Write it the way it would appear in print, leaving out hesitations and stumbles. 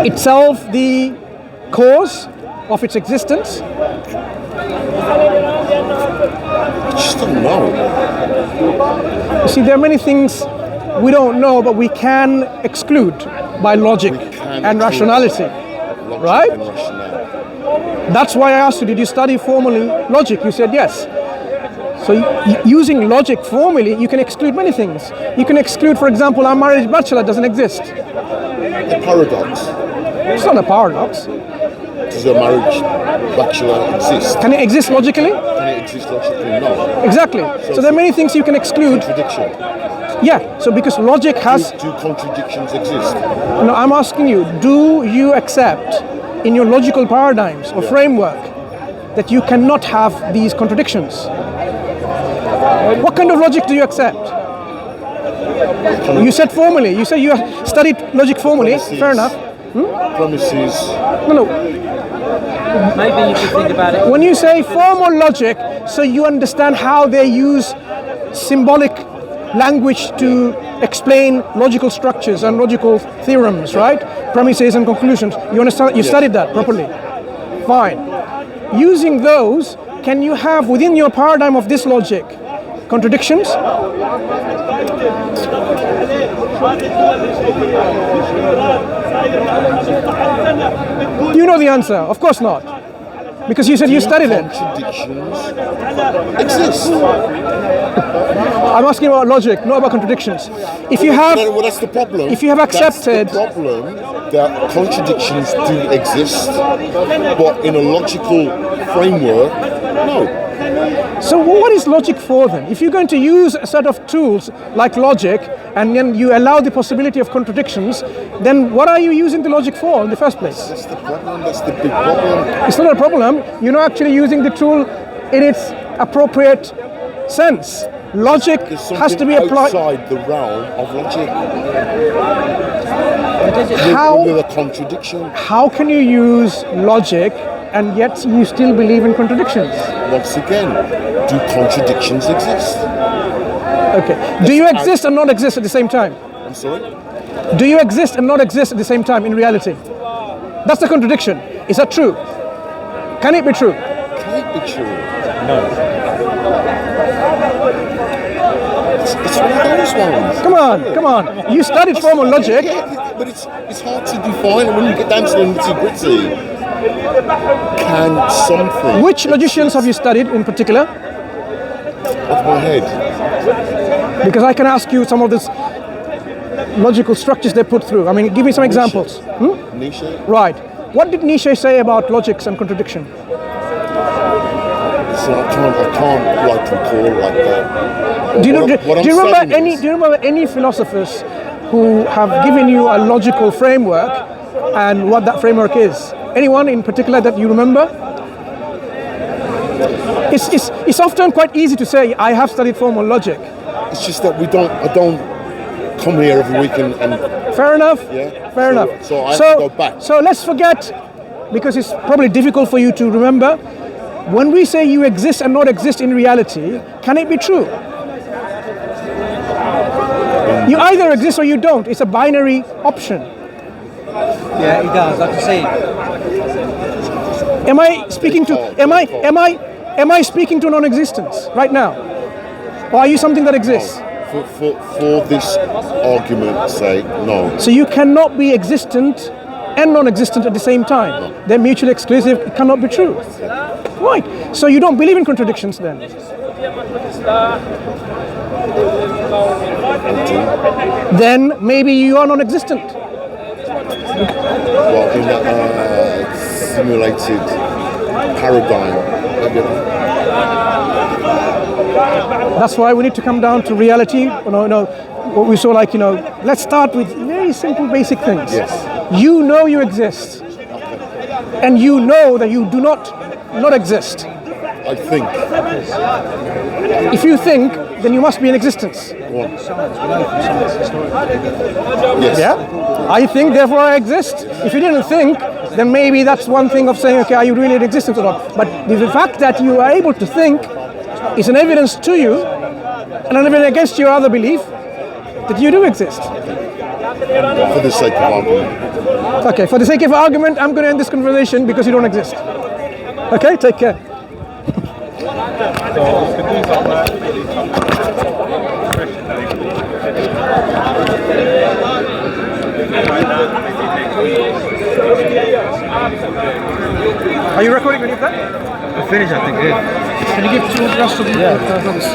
itself the cause of its existence? I just don't know. You see, there are many things we don't know, but we can exclude by logic and rationality, right? And rationality. That's why I asked you, did you study formally logic? You said yes. So using logic formally, you can exclude many things. You can exclude, for example, our marriage bachelor doesn't exist. A paradox. It's not a paradox. Does a marriage bachelor exist? Can it exist logically? Can it exist logically? No. Exactly. So there are many things you can exclude. Contradiction. Yeah, so because logic has... Do contradictions exist? No, I'm asking you, do you accept in your logical paradigms or framework that you cannot have these contradictions? What kind of logic do you accept? You said formally, you said you have studied logic formally, fair enough. Premises. No. Maybe you could think about it. When you say formal logic, so you understand how they use symbolic language to explain logical structures and logical theorems, right? Premises and conclusions. You understand? You studied that properly. Fine. Using those, can you have within your paradigm of this logic contradictions? You know the answer. Of course not. Because you said you studied it. Contradictions exist. I'm asking about logic, not about contradictions. If you have, well, that's the problem. If you have accepted, that's the problem, that contradictions do exist, but in a logical framework, no. So what is logic for then? If you're going to use a set of tools like logic and then you allow the possibility of contradictions, then what are you using the logic for in the first place? That's the problem, that's the big problem. It's not a problem. You're not actually using the tool in its appropriate sense. Logic has to be applied outside the realm of logic. How, with a contradiction. How can you use logic and yet you still believe in contradictions? Once again, do contradictions exist? Okay. Do you exist and not exist at the same time? I'm sorry? Do you exist and not exist at the same time in reality? That's the contradiction. Is that true? Can it be true? Can it be true? No. It's one of those ones. Come on. You studied formal logic. Yeah, but it's hard to define when you get down to the nitty-gritty. Can something... Which logicians have you studied in particular? Off my head. Because I can ask you some of these logical structures they put through. I mean, give me some examples. Nietzsche? Right. What did Nietzsche say about logics and contradiction? So I can't like recall like that. Do you remember any philosophers who have given you a logical framework and what that framework is? Anyone in particular that you remember? It's often quite easy to say, I have studied formal logic. It's just that I don't come here every week and Fair enough. Yeah. Fair enough. So I have to go back. So let's forget, because it's probably difficult for you to remember. When we say you exist and not exist in reality, can it be true? You either exist or you don't. It's a binary option. Yeah, he does. I can see. Am I speaking to am I speaking to non-existence right now? Or are you something that exists? For this argument's sake, no. So you cannot be existent and non-existent at the same time. No. They're mutually exclusive. It cannot be true. Right. So you don't believe in contradictions then? Then maybe you are non-existent. Well, in that simulated paradigm, That's why we need to come down to reality. What we saw, like, let's start with very simple, basic things. Yes. You know you exist. And you know that you do not exist. I think. If you think, then you must be in existence. Yes. Yeah? I think, therefore I exist. If you didn't think, then maybe that's one thing of saying, okay, are you really in existence or not? But the fact that you are able to think is an evidence to you and an evidence against your other belief that you do exist. For the sake of argument. Okay, for the sake of argument, I'm going to end this conversation because you don't exist. Okay, take care. Are you recording any of that? I finished, I think, yeah. Can you give to the rest of the brothers?